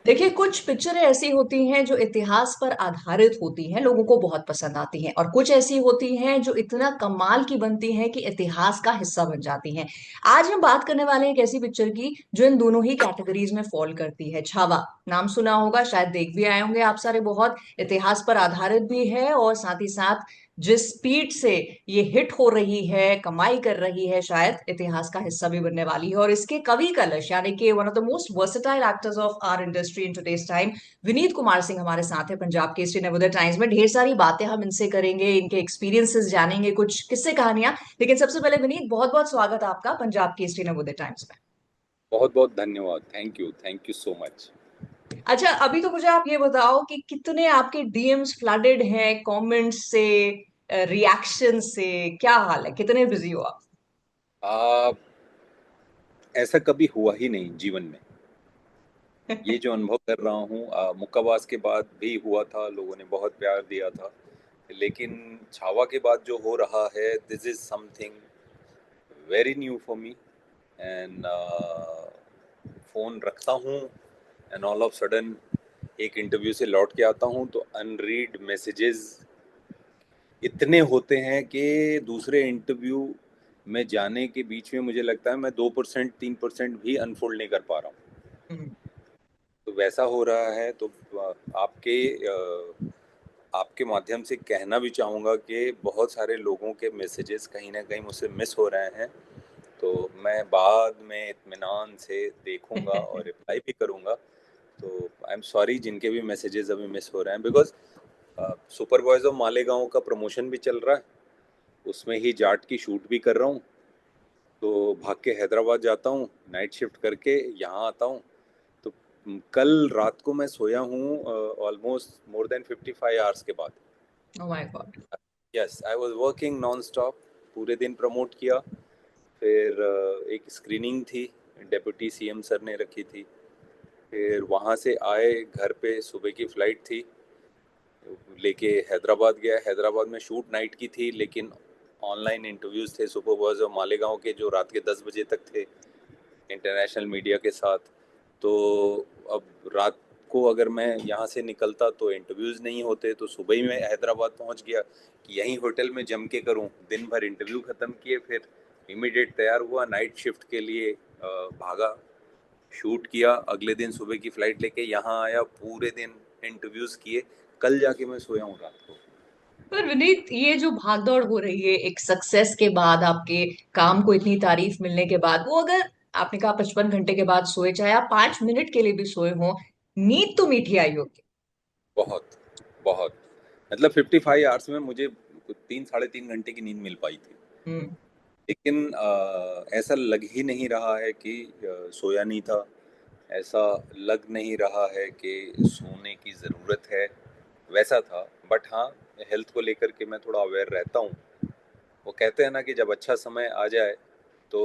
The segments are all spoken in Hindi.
देखिए, कुछ पिक्चरें ऐसी होती हैं जो इतिहास पर आधारित होती हैं, लोगों को बहुत पसंद आती हैं, और कुछ ऐसी होती हैं जो इतना कमाल की बनती हैं कि इतिहास का हिस्सा बन जाती हैं। आज हम बात करने वाले हैं एक ऐसी पिक्चर की जो इन दोनों ही कैटेगरीज में फॉल करती है। छावा नाम सुना होगा, शायद देख भी आए होंगे आप सारे। बहुत इतिहास पर आधारित भी है, और साथ ही साथ जिस स्पीड से ये हिट हो रही है, कमाई कर रही है, शायद इतिहास का हिस्सा भी बनने वाली है। और इसके कवि कलश यानी कि one of the most versatile actors of our industry in today's time, Vineet Kumar Singh हमारे साथ है पंजाब केसरी नवोदय टाइम्स में। ढेर सारी बातें हम इनसे करेंगे, इनके एक्सपीरियंसेस जानेंगे, कुछ किस्से कहानियां। लेकिन सबसे पहले विनीत, बहुत बहुत स्वागत है आपका पंजाब केसरी नवोदय टाइम्स में। बहुत बहुत धन्यवाद। Thank you so much. अच्छा, अभी तो मुझे आप ये बताओ कि कितने आपके डीएम्स फ्लडेड हैं कमेंट्स से, रिएक्शन से, क्या हाल है, कितने बिजी हो आप? आ, ऐसा कभी हुआ ही नहीं जीवन में। ये जो अनुभव कर रहा हूँ, मुक्काबाज के बाद भी हुआ था, लोगों ने बहुत प्यार दिया था। लेकिन छावा के बाद जो हो रहा है, this is something very new for me. And phone रखता हूँ, एंड ऑल ऑफ सडन एक इंटरव्यू से लौट के आता हूँ तो अनरीड मैसेजेस इतने होते हैं कि दूसरे इंटरव्यू में जाने के बीच में मुझे लगता है मैं 2% 3% भी अनफोल्ड नहीं कर पा रहा हूँ। हम्म। तो वैसा हो रहा है। तो आपके आपके माध्यम से कहना भी चाहूँगा कि बहुत सारे लोगों के मैसेजेस कहीं ना कहीं मुझसे मिस हो रहे हैं। तो मैं बाद में इत्मीनान से देखूंगा और रिप्लाई भी करूंगा। तो आई एम सॉरी जिनके भी मैसेजेस अभी मिस हो रहे हैं, बिकॉज सुपरवाइजर मालेगांव का प्रमोशन भी चल रहा है, उसमें ही जाट की शूट भी कर रहा हूँ। तो भाग के हैदराबाद जाता हूँ, नाइट शिफ्ट करके यहाँ आता हूँ। तो कल रात को मैं सोया हूँ ऑलमोस्ट मोर देन 55 आवर्स के बाद। Oh my God. Yes, I was working non stop. पूरे दिन प्रमोट किया। फिर एक स्क्रीनिंग थी, डेप्यूटी सीएम सर ने रखी थी। फिर वहाँ से आए घर पे, सुबह की फ़्लाइट थी, लेके हैदराबाद गया। हैदराबाद में शूट नाइट की थी, लेकिन ऑनलाइन इंटरव्यूज़ थे सुपरवाइजर मालेगांव के जो रात के 10 बजे तक थे, इंटरनेशनल मीडिया के साथ। तो अब रात को अगर मैं यहाँ से निकलता तो इंटरव्यूज़ नहीं होते, तो सुबह ही मैं हैदराबाद पहुँच गया कि यहीं होटल में जम के करूँ। दिन भर इंटरव्यू ख़त्म किए, फिर इमीडिएट तैयार हुआ, नाइट शिफ्ट के लिए भागा, शूट किया। अगले दिन सुबह की फ़्लाइट लेके यहाँ आया, पूरे दिन इंटरव्यूज़ किए। कल जाके मैं सोया हूँ रात को। पर विनीत, ये जो भागदौड़ हो रही है एक सक्सेस के बाद, आपके काम को इतनी तारीफ मिलने के बाद, वो अगर आपने कहा 55 घंटे के बाद सोए, चाहे आप 5 मिनट के लिए भी सोए हो, नींद तो मीठी आई होगी। बहुत बहुत, मतलब 55 आवर्स में मुझे 3 साढ़े 3 घंटे की नींद मिल पाई थी। हम्म। लेकिन ऐसा लग ही नहीं रहा है कि सोया नहीं था। ऐसा लग नहीं रहा है कि सोने की ज़रूरत है, वैसा था। बट हाँ, हेल्थ को लेकर के मैं थोड़ा अवेयर रहता हूँ। वो कहते हैं ना कि जब अच्छा समय आ जाए तो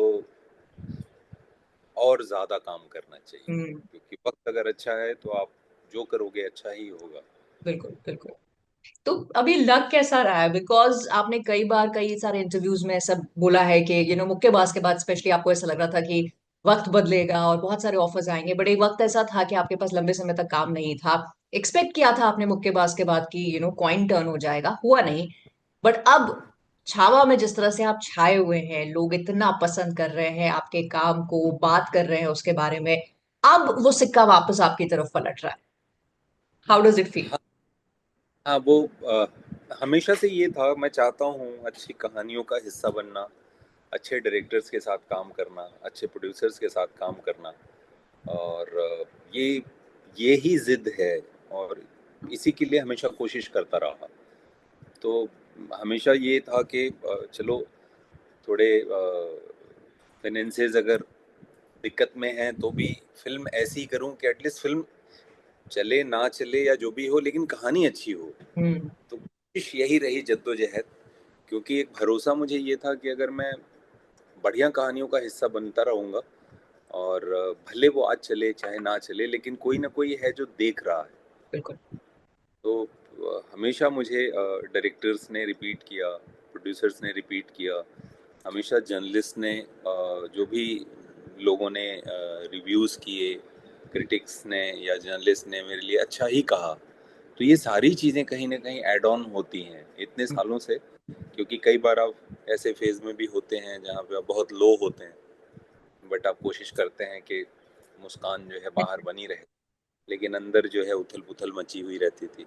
और ज़्यादा काम करना चाहिए, हम्म। क्योंकि वक्त अगर अच्छा है तो आप जो करोगे अच्छा ही होगा। बिल्कुल बिल्कुल। तो अभी लग कैसा रहा है? बिकॉज आपने कई बार कई सारे इंटरव्यूज में ऐसा बोला है कि मुक्केबाज के बाद स्पेशली आपको ऐसा लग रहा था कि वक्त बदलेगा और बहुत सारे ऑफर्स आएंगे, बट एक वक्त ऐसा था कि आपके पास लंबे समय तक काम नहीं था। एक्सपेक्ट किया था आपने मुक्केबाज के बाद कि कॉइन टर्न हो जाएगा, हुआ नहीं। बट अब छावा में जिस तरह से आप छाए हुए हैं, लोग इतना पसंद कर रहे हैं आपके काम को, बात कर रहे हैं उसके बारे में, अब वो सिक्का वापस आपकी तरफ पलट रहा है। How does it feel? हाँ। हाँ, वो हमेशा से ये था। मैं चाहता हूँ अच्छी कहानियों का हिस्सा बनना, अच्छे डायरेक्टर्स के साथ काम करना, अच्छे प्रोड्यूसर्स के साथ काम करना। और ये ही जिद है, और इसी के लिए हमेशा कोशिश करता रहा। तो हमेशा ये था कि चलो थोड़े फाइनेंसेस अगर दिक्कत में हैं तो भी फिल्म ऐसी करूं कि एटलीस्ट फिल्म चले ना चले या जो भी हो, लेकिन कहानी अच्छी हो। हम्म। तो कोशिश यही रही, जद्दोजहद। क्योंकि एक भरोसा मुझे ये था कि अगर मैं बढ़िया कहानियों का हिस्सा बनता रहूँगा, और भले वो आज चले चाहे ना चले, लेकिन कोई ना कोई है जो देख रहा है। बिल्कुल। तो हमेशा मुझे डायरेक्टर्स ने रिपीट किया, प्रोड्यूसर्स ने रिपीट किया, हमेशा जर्नलिस्ट ने जो भी लोगों ने रिव्यूज़ किए, क्रिटिक्स ने या जर्नलिस्ट ने मेरे लिए अच्छा ही कहा। तो ये सारी चीज़ें कहीं ना कहीं ऐड ऑन होती हैं इतने सालों से, क्योंकि कई बार आप ऐसे फेज में भी होते हैं जहाँ पे आप बहुत लो होते हैं, बट आप कोशिश करते हैं कि मुस्कान जो है बाहर बनी रहे, लेकिन अंदर जो है उथल पुथल मची हुई रहती थी।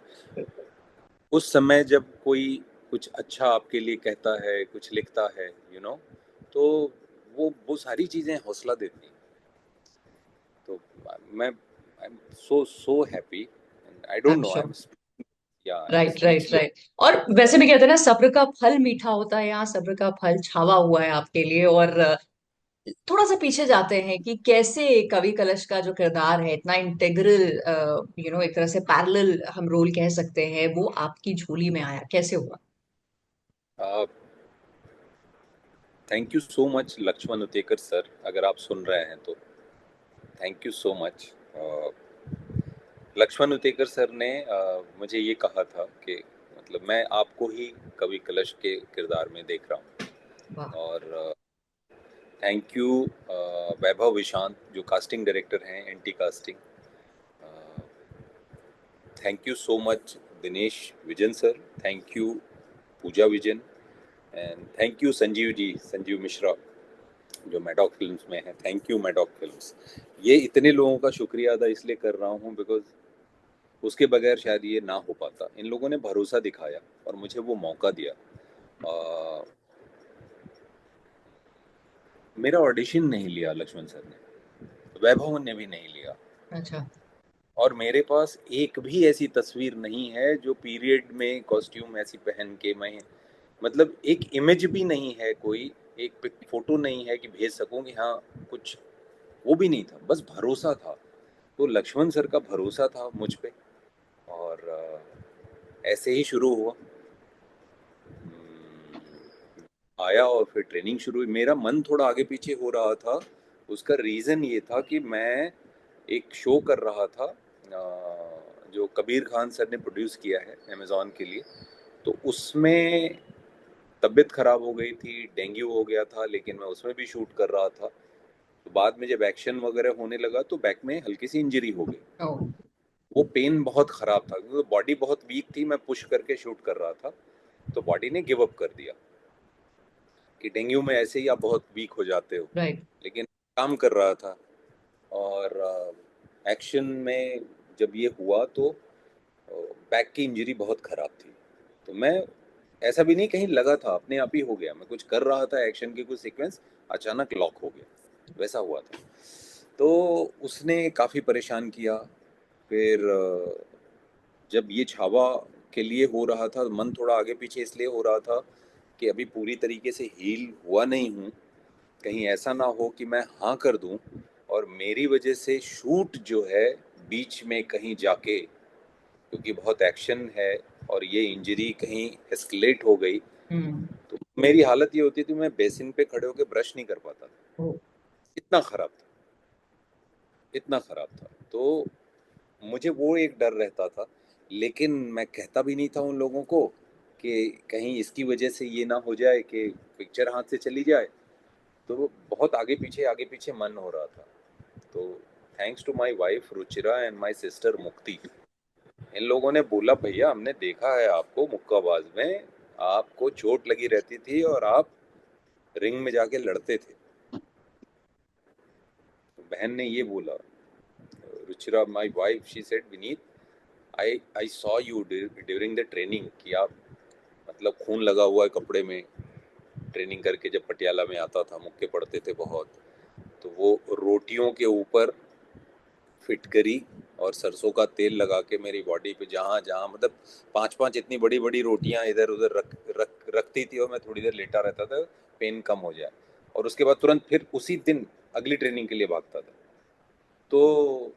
उस समय जब कोई कुछ अच्छा आपके लिए कहता है, कुछ लिखता है, तो वो सारी चीज़ें हौसला देती हैं। तो मैं I am so so happy, and I I don't am know, I sure. Am या I am right, right, speechless. Right. और वैसे भी कहते हैं ना, सब्र का फल मीठा होता है, यहाँ सब्र का फल छावा हुआ है आपके लिए। और थोड़ा सा पीछे जाते हैं कि कैसे कवि कलश का जो किरदार है, इतना इंटेग्रल, एक तरह से पैरेलल हम रोल कह सकते हैं, वो आपकी झोली में आया, कैसे हुआ? Thank you so much Laxman Utekar sir, अगर आप सुन रहे हैं तो thank you so much. Laxman Utekar sir ने मुझे ये कहा था कि मतलब मैं आपको ही कवि कलश के किरदार में देख रहा वाह। हूँ। और थैंक यू वैभव विशांत जो कास्टिंग डायरेक्टर हैं, anti casting. Thank you so much Dinesh Vijan sir, thank you Pooja Vijan, and thank you Sanjeev ji, Sanjeev Mishra जो मैडॉक फिल्म्स में है। Thank you Maddock Films. ये इतने लोगों का शुक्रिया अदा इसलिए कर रहा हूँ बिकॉज उसके बगैर शायद ये ना हो पाता। इन लोगों ने भरोसा दिखाया और मुझे वो मौका दिया। अ, मेरा ऑडिशन नहीं लिया लक्ष्मण सर ने, वैभव ने भी नहीं लिया, अच्छा। और मेरे पास एक भी ऐसी तस्वीर नहीं है जो पीरियड में कॉस्ट्यूम ऐसी पहन के मैं, मतलब एक इमेज भी नहीं है, कोई एक फोटो नहीं है कि भेज सकूं कि हाँ कुछ, वो भी नहीं था, बस भरोसा था। तो लक्ष्मण सर का भरोसा था मुझ पे, और ऐसे ही शुरू हुआ। आया और फिर ट्रेनिंग शुरू हुई। मेरा मन थोड़ा आगे पीछे हो रहा था, उसका रीज़न ये था कि मैं एक शो कर रहा था जो कबीर खान सर ने प्रोड्यूस किया है अमेज़ॉन के लिए। तो उसमें तबीयत खराब हो गई थी, डेंगू हो गया था, लेकिन मैं उसमें भी शूट कर रहा था। तो बाद में जब एक्शन वगैरह होने लगा तो बैक में हल्की सी इंजरी हो गई। ओ। वो पेन बहुत ख़राब था क्योंकि बॉडी बहुत वीक थी, मैं पुश करके शूट कर रहा था, तो बॉडी ने गिव अप कर दिया कि डेंगू में ऐसे ही आप बहुत वीक हो जाते हो। राइट। लेकिन काम कर रहा था, और एक्शन में जब ये हुआ तो बैक की इंजरी बहुत ख़राब थी। तो मैं, ऐसा भी नहीं कहीं लगा था, अपने आप ही हो गया। मैं कुछ कर रहा था एक्शन के कुछ सीक्वेंस, अचानक लॉक हो गया, वैसा हुआ था। तो उसने काफ़ी परेशान किया। फिर जब ये छावा के लिए हो रहा था, मन थोड़ा आगे पीछे इसलिए हो रहा था कि अभी पूरी तरीके से हील हुआ नहीं हूँ, कहीं ऐसा ना हो कि मैं हाँ कर दूं और मेरी वजह से शूट जो है बीच में कहीं जाके, क्योंकि बहुत एक्शन है और ये इंजरी कहीं एस्केलेट हो गई, हम्म। तो मेरी हालत ये होती थी मैं बेसिन पे खड़े होकर ब्रश नहीं कर पाता था। ओ। इतना खराब था, इतना खराब था। तो मुझे वो एक डर रहता था, लेकिन मैं कहता भी नहीं था उन लोगों को कि कहीं इसकी वजह से ये ना हो जाए कि पिक्चर हाथ से चली जाए। तो बहुत आगे पीछे मन हो रहा था। तो thanks to my wife Ruchira and my sister Mukti, इन लोगों ने बोला भैया हमने देखा है आपको मुक्काबाज में, आपको चोट लगी रहती थी और आप रिंग में जाके लड़ते थे। तो बहन ने ये बोला, Ruchira my wife, she said Vineet, I saw you during the training कि आप मतलब खून लगा हुआ है कपड़े में, ट्रेनिंग करके जब पटियाला में आता था मुक्के पड़ते थे बहुत, तो वो रोटियों के ऊपर फिटकरी और सरसों का तेल लगा के मेरी बॉडी पे जहाँ जहाँ, मतलब पांच पांच इतनी बड़ी बड़ी रोटियां इधर उधर रखती थी, और मैं थोड़ी देर लेटा रहता था, पेन कम हो जाए, और उसके बाद तुरंत फिर उसी दिन अगली ट्रेनिंग के लिए भागता था। तो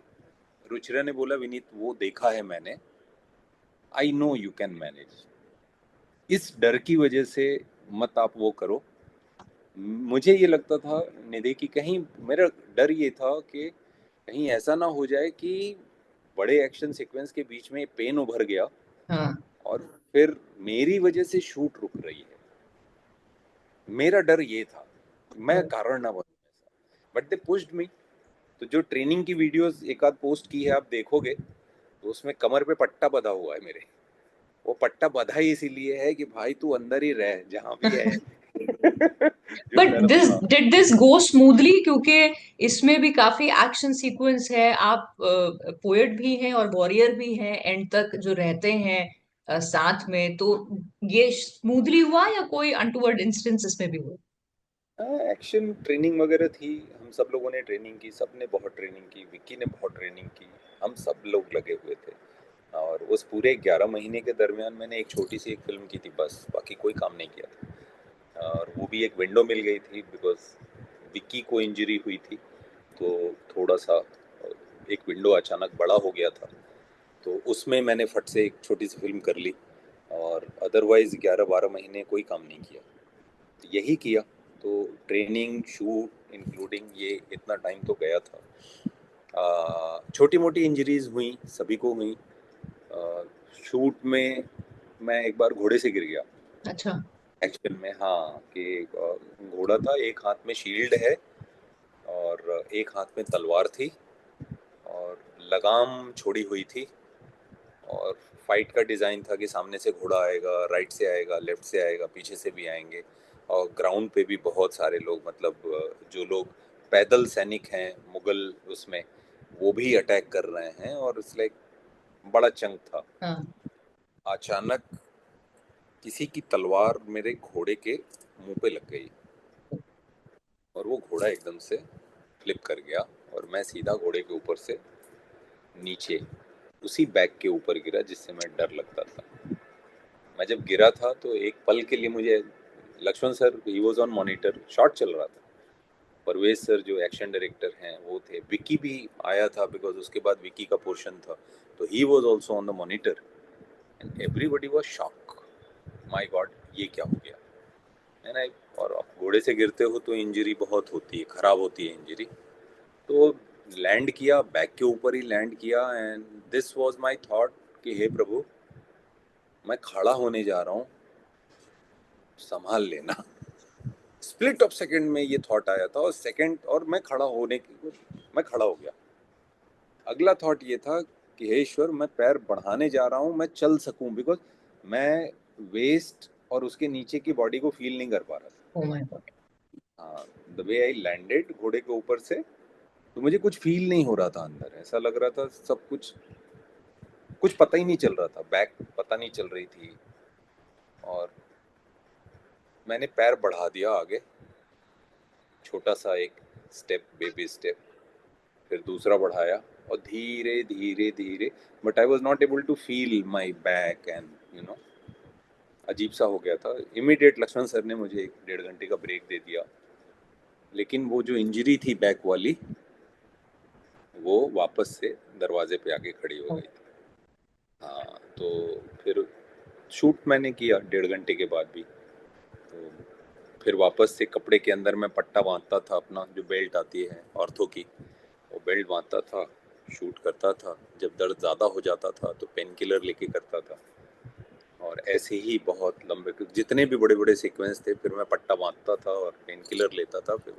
रुचिरा ने बोला विनीत वो देखा है मैंने, I know you can manage, इस डर की वजह से मत आप वो करो। मुझे ये लगता था निधि कि कहीं, मेरा डर ये था कि कहीं ऐसा ना हो जाए कि बड़े एक्शन सीक्वेंस के बीच में पेन उभर गया हाँ। और फिर मेरी वजह से शूट रुक रही है। मेरा डर ये था, मैं ओ। कारण ना बनूं ऐसा, बट दे पुश्ड मी। तो जो ट्रेनिंग की वीडियोस एक आध पोस्ट की है आप देखोगे, तो उसमें कमर पे पट्टा बंधा हुआ है मेरे। वो पट्टा बंधा ही इसीलिए है कि भाई तू अंदर ही रह जहां भी है। जो बट दर्द दिस था। डिड दिस गो स्मूथली, क्योंकि इसमें भी काफी एक्शन सीक्वेंस है, आप पोएट भी हैं और वॉरियर भी हैं, एंड तक जो रहते हैं साथ में, तो ये स्मूथली हुआ या कोई अनटूवर्ड इंस्टेंस इसमें भी हुआ? एक्शन ट्रेनिंग वगैरह थी, हम सब लोगों ने ट्रेनिंग की, सबने बहुत ट्रेनिंग की, विक्की ने बहुत ट्रेनिंग की, हम सब लोग लगे हुए थे। और उस पूरे 11 महीने के दरमियान मैंने एक छोटी सी एक फिल्म की थी बस, बाकी कोई काम नहीं किया था। और वो भी एक विंडो मिल गई थी बिकॉज विक्की को इंजरी हुई थी, तो थोड़ा सा एक विंडो अचानक बड़ा हो गया था, तो उसमें मैंने फट से एक छोटी सी फिल्म कर ली। और अदरवाइज 11-12 महीने कोई काम नहीं किया, तो यही किया। तो ट्रेनिंग शूट इंक्लूडिंग ये इतना टाइम तो गया था। छोटी मोटी इंजरीज हुई, सभी को हुई। शूट में मैं एक बार घोड़े से गिर गया अच्छा। एक्चुअल में। हाँ, कि घोड़ा था, एक हाथ में शील्ड है और एक हाथ में तलवार थी, और लगाम छोड़ी हुई थी। और फाइट का डिज़ाइन था कि सामने से घोड़ा आएगा, राइट से आएगा, लेफ्ट से आएगा, पीछे से भी आएंगे। और ग्राउंड पे भी बहुत सारे लोग, मतलब जो लोग पैदल सैनिक हैं मुगल उसमें, वो भी अटैक कर रहे हैं, और इट्स लाइक बड़ा चंक था। हाँ। अचानक किसी की तलवार मेरे घोड़े के मुंह पे लग गई, और वो घोड़ा एकदम से फ्लिप कर गया, और मैं सीधा घोड़े के ऊपर से नीचे उसी बैग के ऊपर गिरा जिससे मैं डर लगता था। मैं जब गिरा था तो एक पल के लिए मुझे, लक्ष्मण सर ही वॉज ऑन मॉनिटर, शॉट चल रहा था, परवेज सर जो एक्शन डायरेक्टर हैं वो थे, विकी भी आया था बिकॉज उसके बाद विकी का पोर्शन था, तो he was also on the monitor, and everybody was shock, my God ये क्या हो गया है ना। और आप घोड़े से गिरते हो तो इंजरी बहुत होती है, खराब होती है इंजरी। तो लैंड किया, बैक के ऊपर ही लैंड किया, and this was my thought कि हे प्रभु, मैं खड़ा होने जा रहा हूँ, संभाल लेना। स्प्लिट ऑफ सेकंड में ये थॉट आया था, और सेकंड, और मैं खड़ा हो गया। अगला थॉट ये था कि हे ईश्वर, मैं पैर बढ़ाने जा रहा हूँ, मैं चल सकूं, बिकॉज मैं वेस्ट और उसके नीचे की बॉडी को फील नहीं कर पा रहा था। Oh my God. हाँ, द वे आई लैंडेड घोड़े के ऊपर से, तो मुझे कुछ फील नहीं हो रहा था अंदर, ऐसा लग रहा था सब कुछ, कुछ पता ही नहीं चल रहा था, बैक पता नहीं चल रही थी। और मैंने पैर बढ़ा दिया आगे, छोटा सा एक स्टेप, बेबी स्टेप, फिर दूसरा बढ़ाया, और धीरे धीरे धीरे, but I was not able to feel my back, and you know अजीब सा हो गया था। इमीडिएट लक्ष्मण सर ने मुझे 1.5 घंटे का ब्रेक दे दिया, लेकिन वो जो इंजरी थी बैक वाली, वो वापस से दरवाजे पे आके खड़ी हो गई थी। हाँ, तो फिर शूट मैंने किया 1.5 घंटे के बाद भी। तो फिर वापस से कपड़े के अंदर मैं पट्टा बांधता था, अपना जो बेल्ट आती है ऑर्थो की, वो बेल्ट बांधता था, शूट करता था। जब दर्द ज़्यादा हो जाता था तो पेन किलर लेके करता था, और ऐसे ही बहुत लंबे, जितने भी बड़े बड़े सीक्वेंस थे, फिर मैं पट्टा बांधता था और पेन किलर लेता था, फिर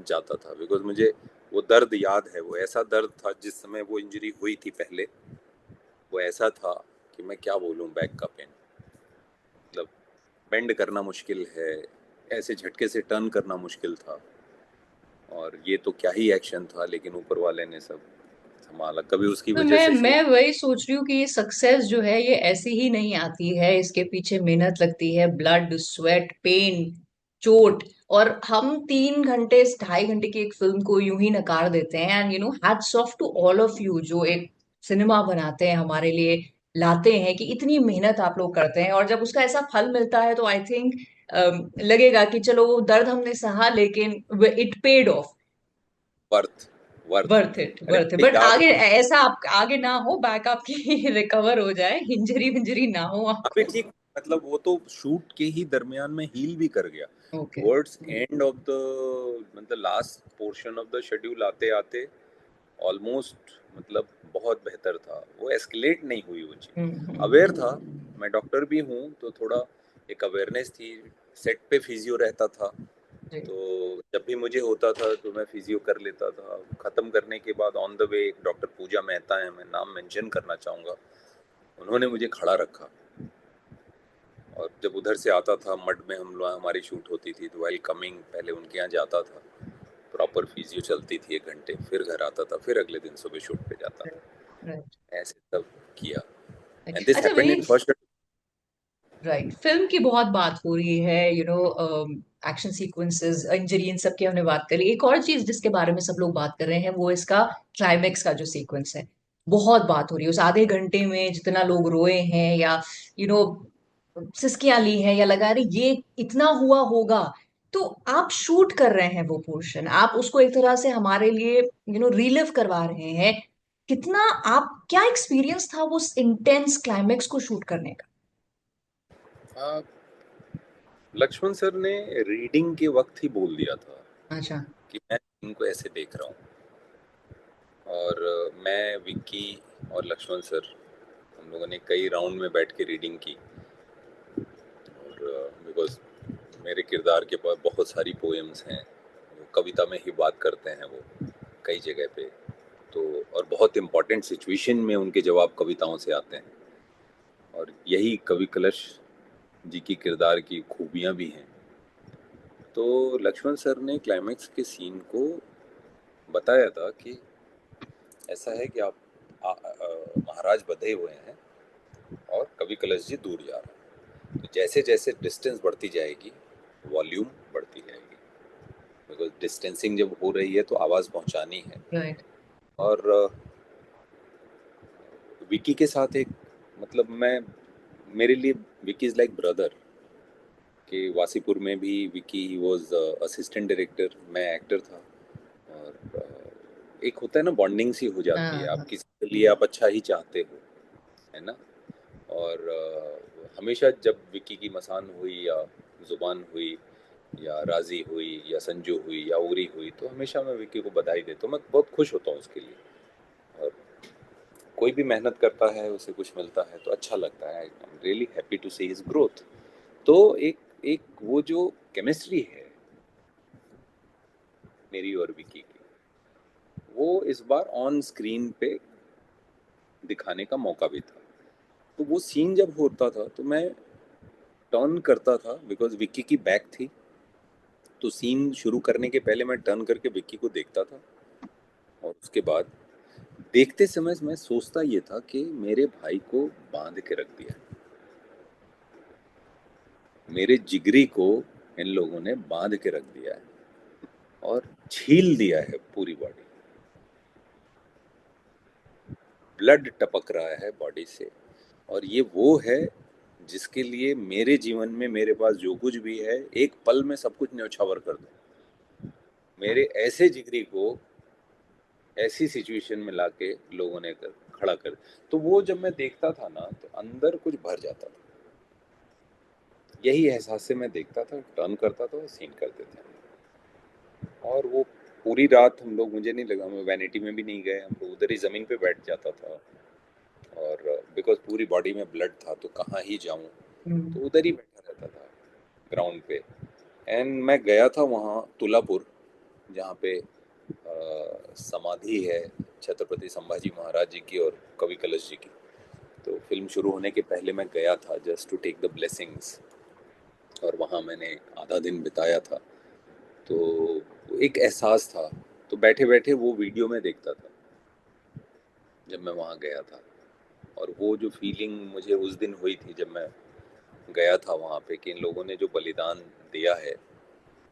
जाता था। बिकॉज मुझे वो दर्द याद है, वो ऐसा दर्द था जिस समय वो इंजरी हुई थी पहले, वो ऐसा था कि मैं क्या बोलूँ, बैक का पेन, मतलब बेंड करना मुश्किल है, ऐसे झटके से टर्न करना मुश्किल था। और ये तो क्या ही एक्शन था, लेकिन ऊपर वाले ने सब संभाला, कभी उसकी तो वजह मैं से मैं शूट। वही सोच रही हूँ कि ये सक्सेस जो है ये ऐसी ही नहीं आती है, इसके पीछे मेहनत लगती है, ब्लड स्वेट पेन चोट। और हम 3 घंटे 2.5 घंटे की एक फिल्म को यूं ही नकार देते हैं, and hats off to all of you जो एक सिनेमा बनाते हैं हमारे लिए, लाते हैं कि इतनी मेहनत आप लोग करते हैं, और जब उसका ऐसा फल मिलता है तो आई थिंक लगेगा कि चलो वो दर्द हमने सहा, लेकिन it paid of. Worth, worth. अरे वर्थ इट, मुझे बट याद आगे है, ऐसा आप आगे ना हो, बैक आपकी रिकवर हो जाए, इंजरी विंजरी ना हो अभी आपको। ठीक, मतलब वो तो शूट के ही दरमियान में हील भी कर गया। Okay. Towards end of the, मतलब last portion of the schedule आते आते ऑलमोस्ट, मतलब बहुत बेहतर था, वो एस्केलेट नहीं हुई वो चीज़। अवेयर था, मैं डॉक्टर भी हूँ, तो थोड़ा एक अवेयरनेस थी। सेट पे फिजियो रहता था, जी। तो जब भी मुझे होता था तो मैं फिजियो कर लेता था। खत्म करने के बाद ऑन द वे एक डॉक्टर पूजा मेहता है, मैं नाम मेंशन करना चाहूँगा, उन्होंने मुझे खड़ा रखा। और जब उधर से आता था मड में, हम लोग हमारी शूट होती थी, तो वाइल कमिंग पहले उनके यहाँ जाता था, प्रॉपर फिजियो चलती थी 1 घंटे, फिर घर आता था, फिर अगले दिन सुबह शूट पे जाता राइट। था। ऐसे सब किया। एंड दिस अच्छा happened in Veer, first. Right, film की बहुत बात हो रही है, एक्शन सीक्वेंसेस, इंजरी, इन सब की हमने बात करी। एक और चीज जिसके बारे में सब लोग बात कर रहे हैं वो इसका क्लाइमेक्स का जो सीक्वेंस है, बहुत बात हो रही है। उस आधे घंटे में जितना लोग रोए हैं या यू नो सिसकियां ली हैं या लगा रहे ये इतना हुआ होगा, तो आप शूट कर रहे हैं वो पोर्शन, आप उसको एक तरह से हमारे लिए रीलिव करवा रहे हैं। कितना, आप क्या एक्सपीरियंस था वो इंटेंस क्लाइमेक्स को शूट करने लक्ष्मण सर ने रीडिंग के वक्त ही बोल दिया था का? अच्छा। कि मैं इनको ऐसे देख रहा हूँ। और मैं, विक्की और लक्ष्मण सर, हम लोगों ने कई राउंड में बैठ के रीडिंग की। और बिकॉज मेरे किरदार के पास बहुत सारी पोएम्स हैं, वो कविता में ही बात करते हैं वो कई जगह पे। तो और बहुत इम्पोर्टेंट सिचुएशन में उनके जवाब कविताओं से आते हैं, और यही कवि कलश जी की किरदार की खूबियाँ भी हैं। तो लक्ष्मण सर ने क्लाइमैक्स के सीन को बताया था कि ऐसा है कि आप महाराज बंधे हुए हैं और कवि कलश जी दूर जा रहे हैं। तो जैसे जैसे डिस्टेंस बढ़ती जाएगी, वॉल्यूम बढ़ती जाएगी, बिकॉज डिस्टेंसिंग जब हो रही है तो आवाज़ पहुंचानी है। राइट। और विकी के साथ एक, मतलब मैं, मेरे लिए विकी इज़ लाइक ब्रदर। कि वासीपुर में भी Vicky he was assistant director, मैं एक्टर था। और एक होता है ना, बॉन्डिंग सी हो जाती है, आप हाँ। किसी के लिए आप अच्छा ही चाहते हो, है ना। और हमेशा जब विक्की की मसान हुई या जुबान हुई या राजी हुई या संजू हुई या उरी हुई, तो हमेशा मैं विक्की को बधाई देता हूँ, मैं बहुत खुश होता हूँ उसके लिए। और कोई भी मेहनत करता है उसे कुछ मिलता है तो अच्छा लगता है। I am really happy to see his growth. तो एक एक वो जो केमिस्ट्री है मेरी और विक्की की, वो इस बार ऑन स्क्रीन पे दिखाने का मौका भी था। तो वो सीन जब होता था तो मैं टर्न करता था, बिकॉज विक्की की बैक थी। तो सीन शुरू करने के पहले मैं टर्न करके विक्की को देखता था, और उसके बाद देखते समय मैं सोचता ये था कि मेरे भाई को बांध के रख दिया, मेरे जिगरी को इन लोगों ने बांध के रख दिया है और छील दिया है पूरी बॉडी, ब्लड टपक रहा है बॉडी से। और ये वो है जिसके लिए मेरे जीवन में मेरे पास जो कुछ भी है, एक पल में सब कुछ न्यौछावर कर दो। मेरे ऐसे जिगरी को ऐसी सिचुएशन में लाके लोगों ने खड़ा कर। तो वो जब मैं देखता था ना तो अंदर कुछ भर जाता था। यही एहसास से मैं देखता था, टर्न करता था, सीन करते थे। और वो पूरी रात हम लोग, मुझे नहीं लगा, मैं वैनिटी में भी नहीं गए, हम लोग उधर ही ज़मीन पे बैठ जाता था। और बिकॉज पूरी बॉडी में ब्लड था तो कहाँ ही जाऊँ, हम्म। तो उधर ही बैठा रहता था ग्राउंड पे। एंड मैं गया था वहाँ तुलापुर, जहाँ पे समाधि है छत्रपति संभाजी महाराज जी की और कवि कलश जी की। तो फिल्म शुरू होने के पहले मैं गया था just to take the blessings, और वहाँ मैंने आधा दिन बिताया था। तो एक एहसास था। तो बैठे बैठे वो वीडियो में देखता था जब मैं वहाँ गया था। और वो जो फीलिंग मुझे उस दिन हुई थी जब मैं गया था वहाँ पे, कि इन लोगों ने जो बलिदान दिया है।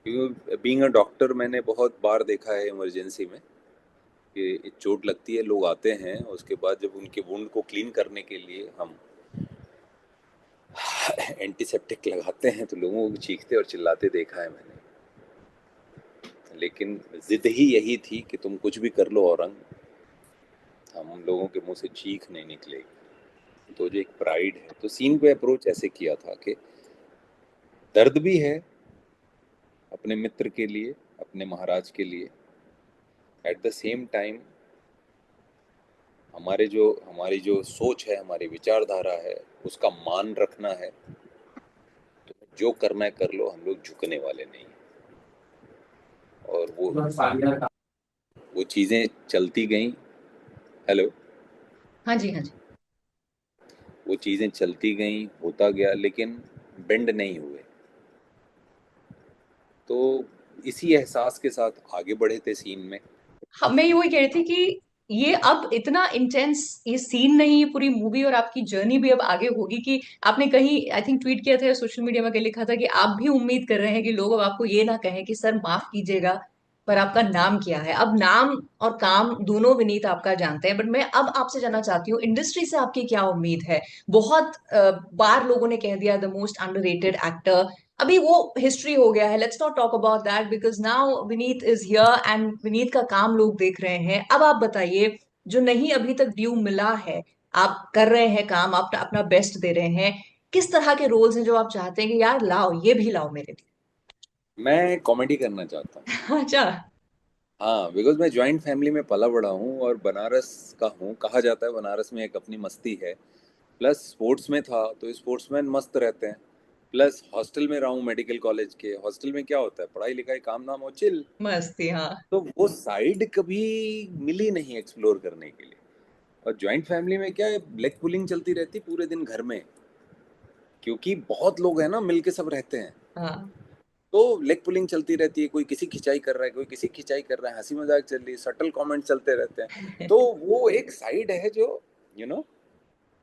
क्योंकि बीइंग अ डॉक्टर मैंने बहुत बार देखा है इमरजेंसी में कि चोट लगती है, लोग आते हैं, उसके बाद जब उनके वुंड को क्लीन करने के लिए हम एंटीसेप्टिक लगाते हैं तो लोगों को चीखते और चिल्लाते देखा है मैंने। लेकिन जिद ही यही थी कि तुम कुछ भी कर लो औरंग, हम लोगों के मुंह से चीख नहीं निकलेगी। तो जो एक प्राइड है, तो सीन पे अप्रोच ऐसे किया था कि दर्द भी है अपने मित्र के लिए, अपने महाराज के लिए, एट द सेम टाइम हमारी जो सोच है, हमारी विचारधारा है, उसका मान रखना है। तो जो करना है कर लो, हम लोग झुकने वाले नहीं हैं। और वो चीज़ें चलती गईं। हेलो। हाँ जी, हाँ जी। वो चीज़ें चलती गईं, होता गया, लेकिन बेंड नहीं हुए। तो इसी एहसास के साथ आगे बढ़े थे सीन में। हाँ, मैं ये वही कह रही थी कि ये अब इतना इंटेंस ये सीन नहीं, ये पूरी मूवी और आपकी जर्नी भी अब आगे होगी कि आपने कहीं आई थिंक ट्वीट किया था या सोशल मीडिया में कहीं लिखा था कि आप भी उम्मीद कर रहे हैं कि लोग अब आपको ये ना कहें कि सर माफ कीजिएगा पर आपका नाम क्या है। अब नाम और काम दोनों विनीत आपका जानते हैं, बट मैं अब आपसे जानना चाहती हूँ इंडस्ट्री से आपकी क्या उम्मीद है। बहुत बार लोगों ने कह दिया द मोस्ट अंडररेटेड एक्टर, अभी वो हिस्ट्री हो गया है, let's not talk about that because now Vineet is here and Vineet का काम लोग देख रहे हैं। अब आप बताइए, जो नहीं अभी तक ड्यू मिला है, आप कर रहे हैं काम, आप अपना बेस्ट दे रहे हैं, किस तरह के रोल्स हैं जो आप चाहते हैं कि यार लाओ ये भी लाओ मेरे मैं कॉमेडी करना चाहता हूँ। लिए। अच्छा। हाँ, बिकॉज मैं जॉइंट फैमिली में पला बड़ा हूँ और बनारस का हूँ। कहा जाता है बनारस में एक अपनी मस्ती है। प्लस स्पोर्ट्स में था तो स्पोर्ट्समैन मस्त रहते हैं। प्लस हॉस्टल में रहा हूँ मेडिकल कॉलेज के। हॉस्टल में क्या होता है, पढ़ाई लिखाई काम नाम और चिल। मस्ती, हाँ। तो वो साइड कभी मिली नहीं एक्सप्लोर करने के लिए। और जॉइंट फैमिली में क्या है, लेग पुलिंग चलती रहती पूरे दिन घर में, क्योंकि बहुत लोग हैं ना, मिल के सब रहते हैं। हाँ। तो लेग पुलिंग चलती रहती है, कोई किसी खिंचाई कर रहा है, कोई किसी खिंचाई कर रहा है, हंसी मजाक चल रही है, सटल कमेंट चलते रहते हैं। तो वो एक साइड है जो यू नो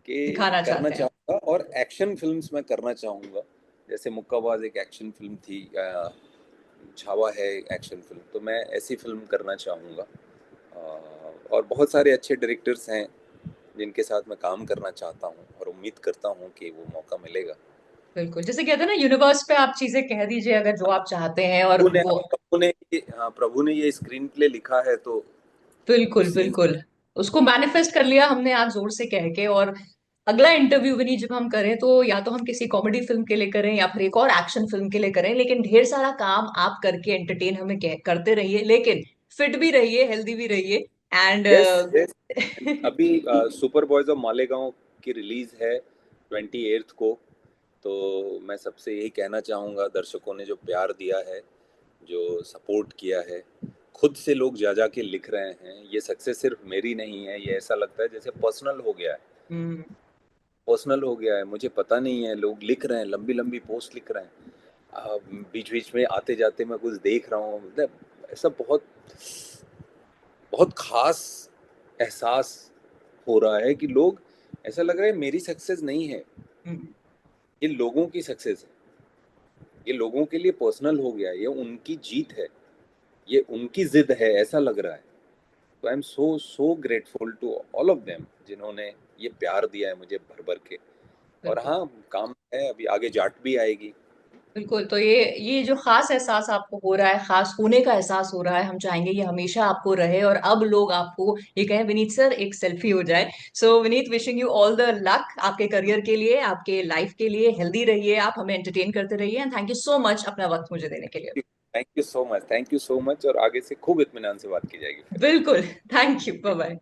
कि दिखाना करना चाहते हैं। चाहूंगा। और एक्शन फिल्म्स में करना चाहूंगा। जैसे मुक्काबाज एक एक्शन फिल्म थी, छावा है एक्शन फिल्म, तो मैं ऐसी फिल्म करना चाहूंगा। और बहुत सारे अच्छे डायरेक्टर्स हैं जिनके साथ मैं काम करना चाहता हूँ और उम्मीद करता हूँ कि वो मौका मिलेगा। बिल्कुल, जैसे कहते हैं ना यूनिवर्स पे आप चीजें कह दीजिए अगर जो आप चाहते हैं और प्रभु ने वो। हाँ, प्रभु ने ये स्क्रीन प्ले लिखा है तो बिल्कुल उस सीन। बिल्कुल, उसको मैनिफेस्ट कर लिया हमने आज जोर से कह के। और अगला इंटरव्यू भी नहीं जब हम करें तो या तो हम किसी कॉमेडी फिल्म के लिए करें या फिर एक और एक्शन फिल्म के लिए करें, लेकिन ढेर सारा काम आप करके एंटरटेन हमें करते रहिए, लेकिन फिट भी रहिए, हेल्दी भी रहिए। And yes yes. अभी सुपर बॉयज ऑफ मालेगांव की रिलीज है 28th को। तो मैं सबसे यही कहना चाहूँगा, दर्शकों ने जो प्यार दिया है, जो सपोर्ट किया है, खुद से लोग जा जा के लिख रहे हैं। ये सक्सेस सिर्फ मेरी नहीं है, ये ऐसा लगता है जैसे पर्सनल हो गया है। हम्म, पर्सनल हो गया है, मुझे पता नहीं है, लोग लिख रहे हैं, लंबी लंबी पोस्ट लिख रहे हैं। बीच बीच में आते जाते मैं कुछ देख रहा हूँ, मतलब ऐसा बहुत बहुत खास एहसास हो रहा है कि लोग, ऐसा लग रहा है मेरी सक्सेस नहीं है, हम्म, ये लोगों की सक्सेस है। ये लोगों के लिए पर्सनल हो गया है, ये उनकी जीत है, ये उनकी जिद है, ऐसा लग रहा है। तो I am so so grateful to all of them जिन्होंने ये प्यार दिया है मुझे भर भर के। और बिल्कुल हाँ, काम है, अभी आगे जाट भी आएगी। बिल्कुल। तो ये जो खास एहसास आपको हो रहा है, खास होने का एहसास हो रहा है, हम चाहेंगे ये हमेशा आपको रहे और अब लोग आपको ये कहें विनीत सर एक सेल्फी हो जाए। So Vineet, wishing you all the luck आपके करियर के लिए, आपके लाइफ के लिए। हेल्दी रहिए, आप हमें एंटरटेन करते रहिए and thank you so much अपना वक्त मुझे देने के लिए। Thank you so much, thank you so much. और आगे से खूब इत्मीनान से बात की जाएगी फिर। बिल्कुल। Thank you, bye bye.